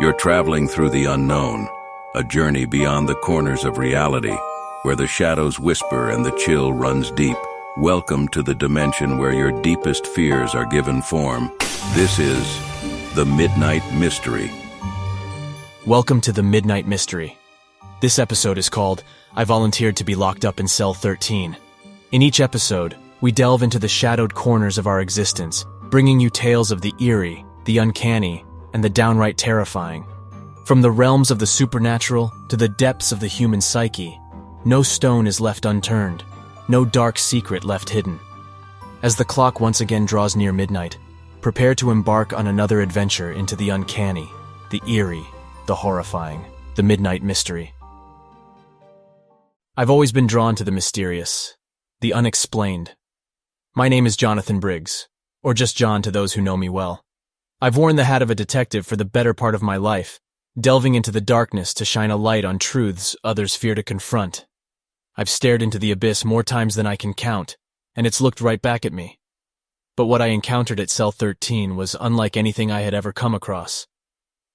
You're traveling through the unknown, a journey beyond the corners of reality, where the shadows whisper and the chill runs deep. Welcome to the dimension where your deepest fears are given form. This is The Midnight Mystery. Welcome to The Midnight Mystery. This episode is called I Volunteered to be Locked Up in Cell 13. In each episode, we delve into the shadowed corners of our existence, bringing you tales of the eerie, the uncanny, and the downright terrifying. From the realms of the supernatural to the depths of the human psyche, no stone is left unturned, no dark secret left hidden. As the clock once again draws near midnight, prepare to embark on another adventure into the uncanny, the eerie, the horrifying, the midnight mystery. I've always been drawn to the mysterious, the unexplained. My name is Jonathan Briggs, or just John to those who know me well. I've worn the hat of a detective for the better part of my life, delving into the darkness to shine a light on truths others fear to confront. I've stared into the abyss more times than I can count, and it's looked right back at me. But what I encountered at Cell 13 was unlike anything I had ever come across.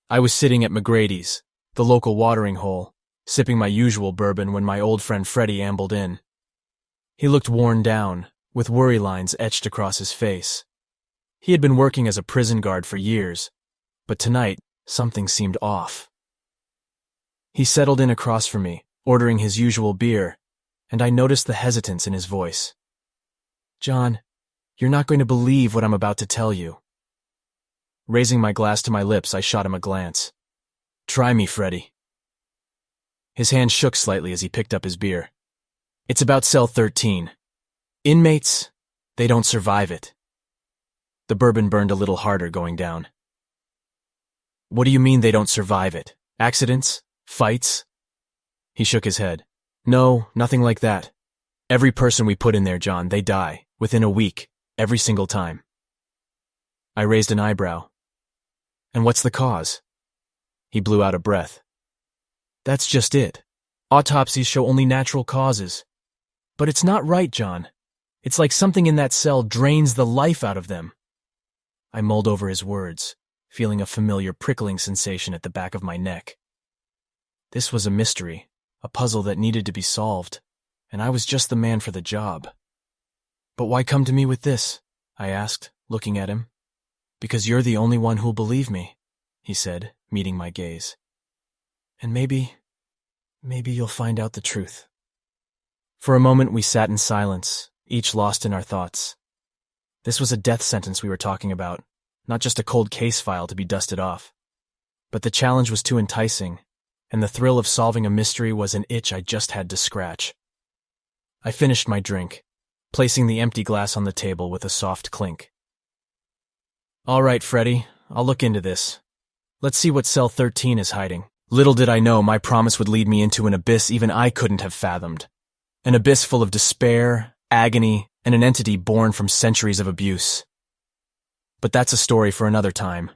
I was sitting at McGrady's, the local watering hole, sipping my usual bourbon when my old friend Freddie ambled in. He looked worn down, with worry lines etched across his face. He had been working as a prison guard for years, but tonight something seemed off. He settled in across from me, ordering his usual beer, and I noticed the hesitance in his voice. "John, you're not going to believe what I'm about to tell you." Raising my glass to my lips, I shot him a glance. "Try me, Freddie." His hand shook slightly as he picked up his beer. "It's about Cell 13. Inmates, they don't survive it." The bourbon burned a little harder going down. "What do you mean they don't survive it? Accidents? Fights?" He shook his head. "No, nothing like that. Every person we put in there, John, they die, within a week, every single time." I raised an eyebrow. "And what's the cause?" He blew out a breath. "That's just it. Autopsies show only natural causes. But it's not right, John. It's like something in that cell drains the life out of them." I mulled over his words, feeling a familiar prickling sensation at the back of my neck. This was a mystery, a puzzle that needed to be solved, and I was just the man for the job. "But why come to me with this?" I asked, looking at him. "Because you're the only one who'll believe me," he said, meeting my gaze. "And maybe you'll find out the truth." For a moment we sat in silence, each lost in our thoughts. This was a death sentence we were talking about, not just a cold case file to be dusted off. But the challenge was too enticing, and the thrill of solving a mystery was an itch I just had to scratch. I finished my drink, placing the empty glass on the table with a soft clink. "All right, Freddie, I'll look into this. Let's see what Cell 13 is hiding." Little did I know my promise would lead me into an abyss even I couldn't have fathomed. An abyss full of despair, agony, and an entity born from centuries of abuse. But that's a story for another time.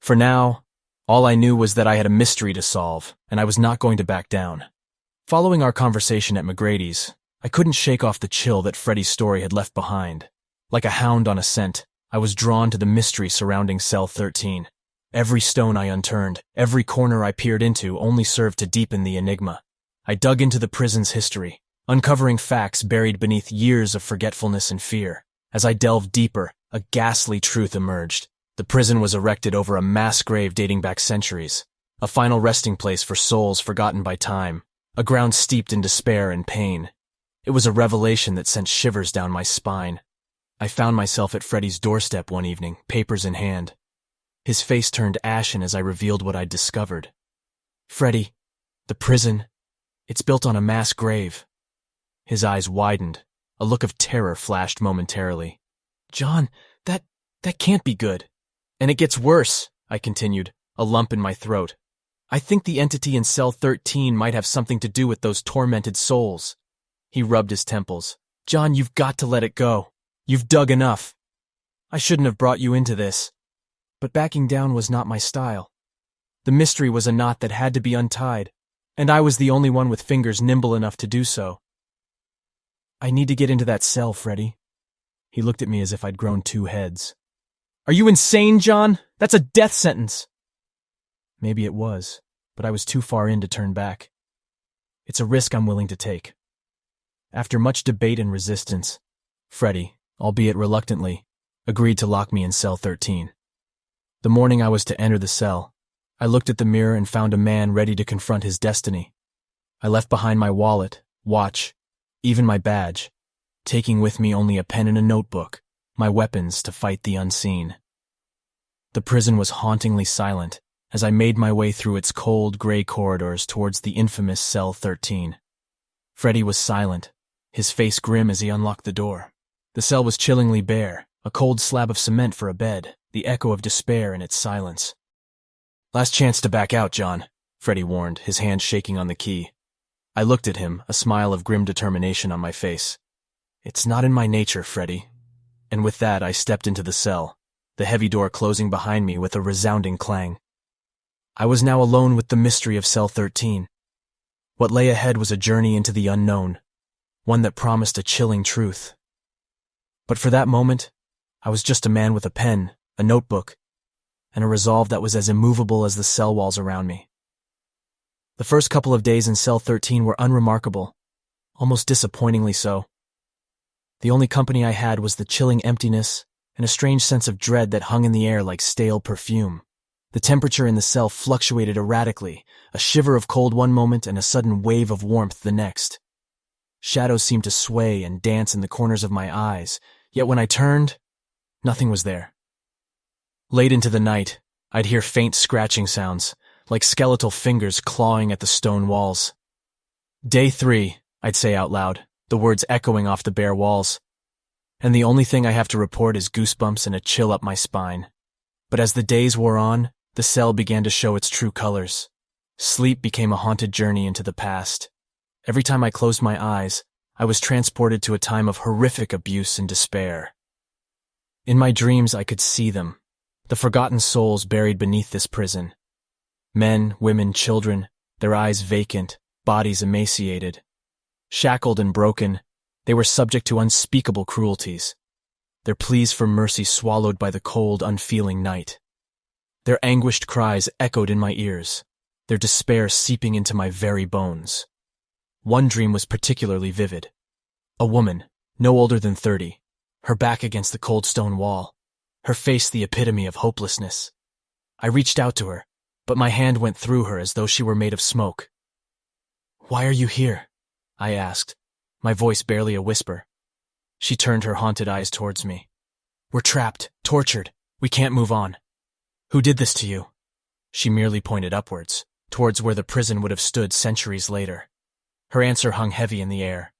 For now, all I knew was that I had a mystery to solve, and I was not going to back down. Following our conversation at McGrady's, I couldn't shake off the chill that Freddie's story had left behind. Like a hound on a scent, I was drawn to the mystery surrounding Cell 13. Every stone I unturned, every corner I peered into only served to deepen the enigma. I dug into the prison's history, uncovering facts buried beneath years of forgetfulness and fear. As I delved deeper, a ghastly truth emerged. The prison was erected over a mass grave dating back centuries, a final resting place for souls forgotten by time, a ground steeped in despair and pain. It was a revelation that sent shivers down my spine. I found myself at Freddie's doorstep one evening, papers in hand. His face turned ashen as I revealed what I'd discovered. "Freddie, the prison, it's built on a mass grave." His eyes widened. A look of terror flashed momentarily. "John, that can't be good." "And it gets worse," I continued, a lump in my throat. "I think the entity in Cell 13 might have something to do with those tormented souls." He rubbed his temples. "John, you've got to let it go. You've dug enough. I shouldn't have brought you into this." But backing down was not my style. The mystery was a knot that had to be untied, and I was the only one with fingers nimble enough to do so. "I need to get into that cell, Freddie." He looked at me as if I'd grown two heads. "Are you insane, John? That's a death sentence." Maybe it was, but I was too far in to turn back. It's a risk I'm willing to take. After much debate and resistance, Freddy, albeit reluctantly, agreed to lock me in cell 13. The morning I was to enter the cell, I looked at the mirror and found a man ready to confront his destiny. I left behind my wallet, watch, even my badge, taking with me only a pen and a notebook, my weapons to fight the unseen. The prison was hauntingly silent as I made my way through its cold, gray corridors towards the infamous cell 13. Freddy was silent, his face grim as he unlocked the door. The cell was chillingly bare, a cold slab of cement for a bed, the echo of despair in its silence. "Last chance to back out, John," Freddy warned, his hand shaking on the key. I looked at him, a smile of grim determination on my face. "It's not in my nature, Freddy." And with that, I stepped into the cell, the heavy door closing behind me with a resounding clang. I was now alone with the mystery of cell 13. What lay ahead was a journey into the unknown, one that promised a chilling truth. But for that moment, I was just a man with a pen, a notebook, and a resolve that was as immovable as the cell walls around me. The first couple of days in cell 13 were unremarkable, almost disappointingly so. The only company I had was the chilling emptiness and a strange sense of dread that hung in the air like stale perfume. The temperature in the cell fluctuated erratically, a shiver of cold one moment and a sudden wave of warmth the next. Shadows seemed to sway and dance in the corners of my eyes, yet when I turned, nothing was there. Late into the night, I'd hear faint scratching sounds, like skeletal fingers clawing at the stone walls. "Day 3, I'd say out loud, the words echoing off the bare walls. And the only thing I have to report is goosebumps and a chill up my spine. But as the days wore on, the cell began to show its true colors. Sleep became a haunted journey into the past. Every time I closed my eyes, I was transported to a time of horrific abuse and despair. In my dreams, I could see them, the forgotten souls buried beneath this prison. Men, women, children, their eyes vacant, bodies emaciated. Shackled and broken, they were subject to unspeakable cruelties, their pleas for mercy swallowed by the cold, unfeeling night. Their anguished cries echoed in my ears, their despair seeping into my very bones. One dream was particularly vivid. A woman, no older than 30, her back against the cold stone wall, her face the epitome of hopelessness. I reached out to her, but my hand went through her as though she were made of smoke. "Why are you here?" I asked, my voice barely a whisper. She turned her haunted eyes towards me. "We're trapped, tortured. We can't move on." "Who did this to you?" She merely pointed upwards, towards where the prison would have stood centuries later. Her answer hung heavy in the air.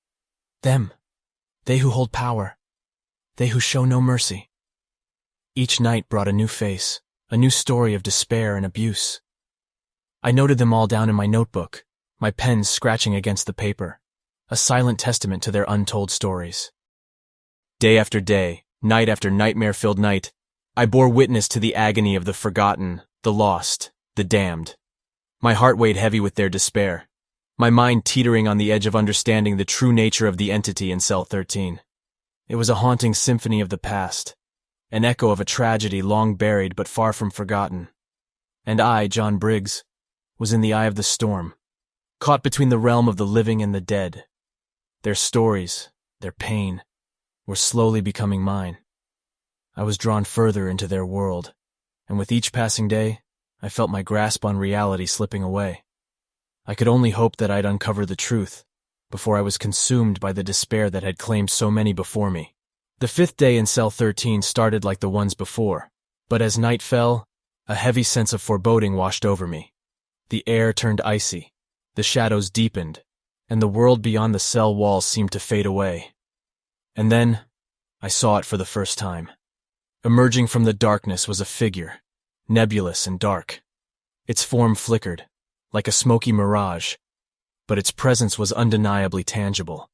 "Them. They who hold power. They who show no mercy." Each night brought a new face, a new story of despair and abuse. I noted them all down in my notebook, my pen scratching against the paper, a silent testament to their untold stories. Day after day, night after nightmare-filled night, I bore witness to the agony of the forgotten, the lost, the damned. My heart weighed heavy with their despair, my mind teetering on the edge of understanding the true nature of the entity in cell 13. It was a haunting symphony of the past, an echo of a tragedy long buried but far from forgotten. And I, John Briggs, was in the eye of the storm, caught between the realm of the living and the dead. Their stories, their pain, were slowly becoming mine. I was drawn further into their world, and with each passing day, I felt my grasp on reality slipping away. I could only hope that I'd uncover the truth before I was consumed by the despair that had claimed so many before me. The 5th day in cell 13 started like the ones before, but as night fell, a heavy sense of foreboding washed over me. The air turned icy, the shadows deepened, and the world beyond the cell walls seemed to fade away. And then, I saw it for the first time. Emerging from the darkness was a figure, nebulous and dark. Its form flickered, like a smoky mirage, but its presence was undeniably tangible.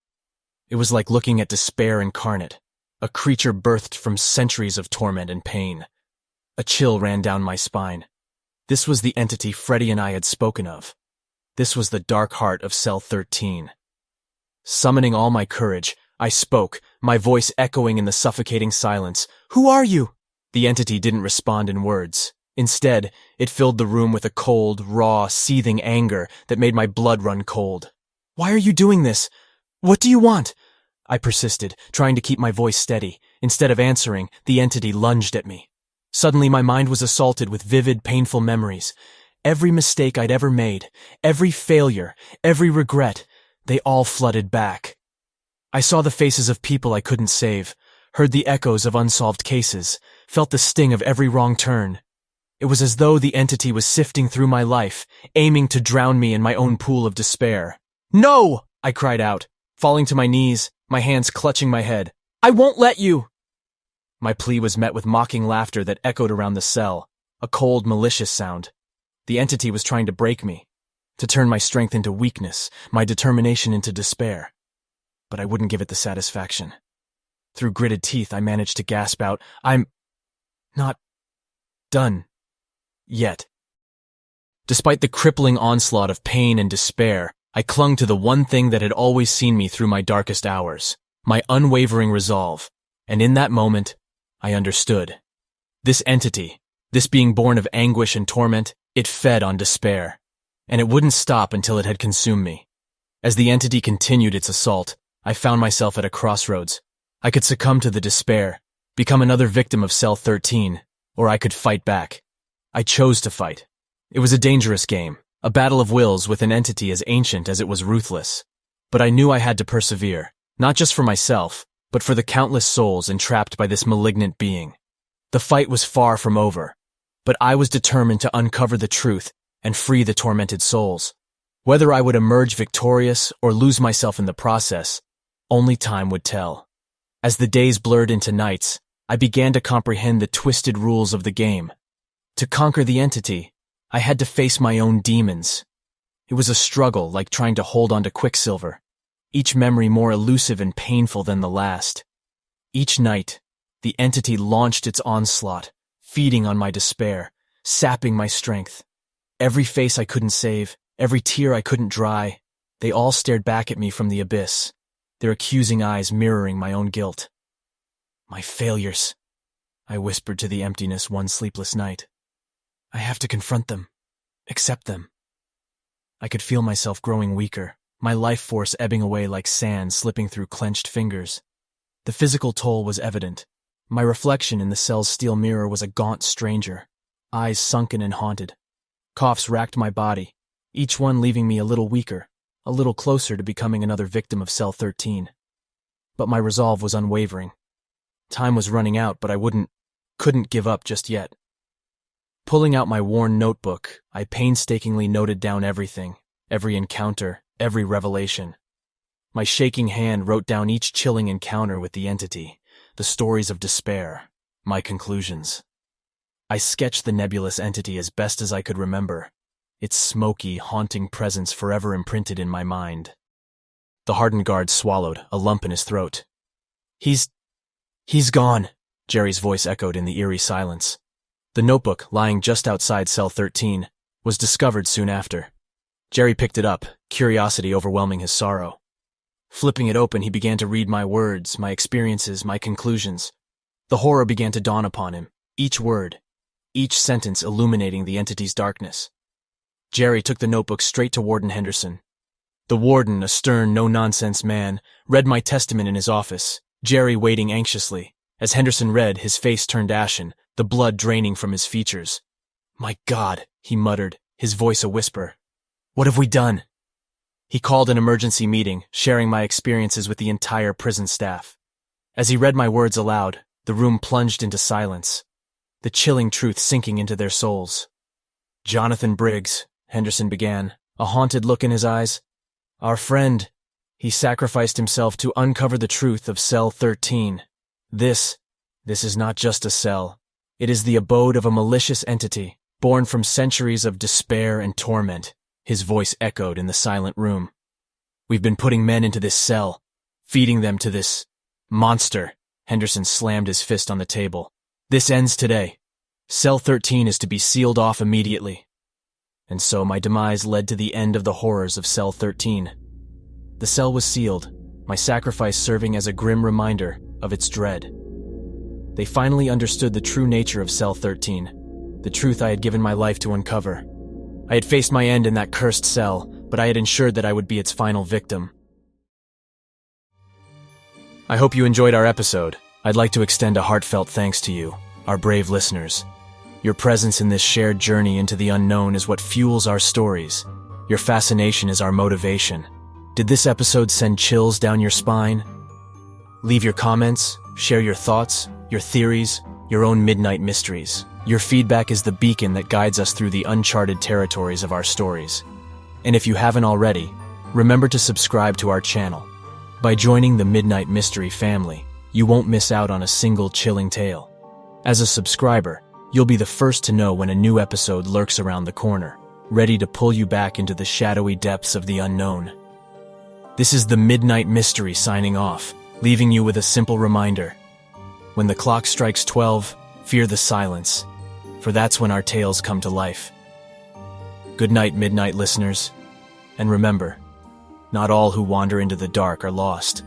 It was like looking at despair incarnate, a creature birthed from centuries of torment and pain. A chill ran down my spine. This was the entity Freddy and I had spoken of. This was the dark heart of cell 13. Summoning all my courage, I spoke, my voice echoing in the suffocating silence. "Who are you?" The entity didn't respond in words. Instead, it filled the room with a cold, raw, seething anger that made my blood run cold. "Why are you doing this? What do you want?" I persisted, trying to keep my voice steady. Instead of answering, the entity lunged at me. Suddenly, my mind was assaulted with vivid, painful memories. Every mistake I'd ever made, every failure, every regret, they all flooded back. I saw the faces of people I couldn't save, heard the echoes of unsolved cases, felt the sting of every wrong turn. It was as though the entity was sifting through my life, aiming to drown me in my own pool of despair. "No!" I cried out, falling to my knees, my hands clutching my head. "I won't let you!" My plea was met with mocking laughter that echoed around the cell, a cold, malicious sound. The entity was trying to break me, to turn my strength into weakness, my determination into despair. But I wouldn't give it the satisfaction. Through gritted teeth, I managed to gasp out, "I'm not done yet." Despite the crippling onslaught of pain and despair, I clung to the one thing that had always seen me through my darkest hours, my unwavering resolve, and in that moment, I understood. This entity, this being born of anguish and torment, it fed on despair, and it wouldn't stop until it had consumed me. As the entity continued its assault, I found myself at a crossroads. I could succumb to the despair, become another victim of Cell 13, or I could fight back. I chose to fight. It was a dangerous game, a battle of wills with an entity as ancient as it was ruthless. But I knew I had to persevere, not just for myself, but for the countless souls entrapped by this malignant being. The fight was far from over, but I was determined to uncover the truth and free the tormented souls. Whether I would emerge victorious or lose myself in the process, only time would tell. As the days blurred into nights, I began to comprehend the twisted rules of the game. To conquer the entity, I had to face my own demons. It was a struggle like trying to hold on to quicksilver, each memory more elusive and painful than the last. Each night, the entity launched its onslaught, feeding on my despair, sapping my strength. Every face I couldn't save, every tear I couldn't dry, they all stared back at me from the abyss, their accusing eyes mirroring my own guilt. "My failures," I whispered to the emptiness one sleepless night. "I have to confront them, accept them." I could feel myself growing weaker, my life force ebbing away like sand slipping through clenched fingers. The physical toll was evident. My reflection in the cell's steel mirror was a gaunt stranger, eyes sunken and haunted. Coughs racked my body, each one leaving me a little weaker, a little closer to becoming another victim of Cell 13. But my resolve was unwavering. Time was running out, but I couldn't give up just yet. Pulling out my worn notebook, I painstakingly noted down everything, every encounter, every revelation. My shaking hand wrote down each chilling encounter with the entity, the stories of despair, my conclusions. I sketched the nebulous entity as best as I could remember, its smoky, haunting presence forever imprinted in my mind. The hardened guard swallowed, a lump in his throat. He's gone," Jerry's voice echoed in the eerie silence. The notebook, lying just outside Cell 13, was discovered soon after. Jerry picked it up, curiosity overwhelming his sorrow. Flipping it open, he began to read my words, my experiences, my conclusions. The horror began to dawn upon him, each word, each sentence illuminating the entity's darkness. Jerry took the notebook straight to Warden Henderson. The warden, a stern, no-nonsense man, read my testament in his office, Jerry waiting anxiously. As Henderson read, his face turned ashen, the blood draining from his features. "My God," he muttered, his voice a whisper. "What have we done?" He called an emergency meeting, sharing my experiences with the entire prison staff. As he read my words aloud, the room plunged into silence, the chilling truth sinking into their souls. "Jonathan Briggs," Henderson began, a haunted look in his eyes. "Our friend, he sacrificed himself to uncover the truth of Cell 13. This is not just a cell. It is the abode of a malicious entity, born from centuries of despair and torment." His voice echoed in the silent room. "We've been putting men into this cell, feeding them to this monster." Henderson slammed his fist on the table. "This ends today. Cell 13 is to be sealed off immediately." And so my demise led to the end of the horrors of Cell 13. The cell was sealed, my sacrifice serving as a grim reminder of its dread. They finally understood the true nature of Cell 13. the truth I had given my life to uncover. I had faced my end in that cursed cell, but I had ensured that I would be its final victim. I hope you enjoyed our episode. I'd like to extend a heartfelt thanks to you, our brave listeners. Your presence in this shared journey into the unknown is what fuels our stories. Your fascination is our motivation. Did this episode send chills down your spine? Leave your comments, share your thoughts, your theories, your own midnight mysteries. Your feedback is the beacon that guides us through the uncharted territories of our stories. And if you haven't already, remember to subscribe to our channel. By joining the Midnight Mystery family, you won't miss out on a single chilling tale. As a subscriber, you'll be the first to know when a new episode lurks around the corner, ready to pull you back into the shadowy depths of the unknown. This is the Midnight Mystery signing off, leaving you with a simple reminder. When the clock strikes 12, fear the silence, for that's when our tales come to life. Good night, Midnight listeners. And remember, not all who wander into the dark are lost.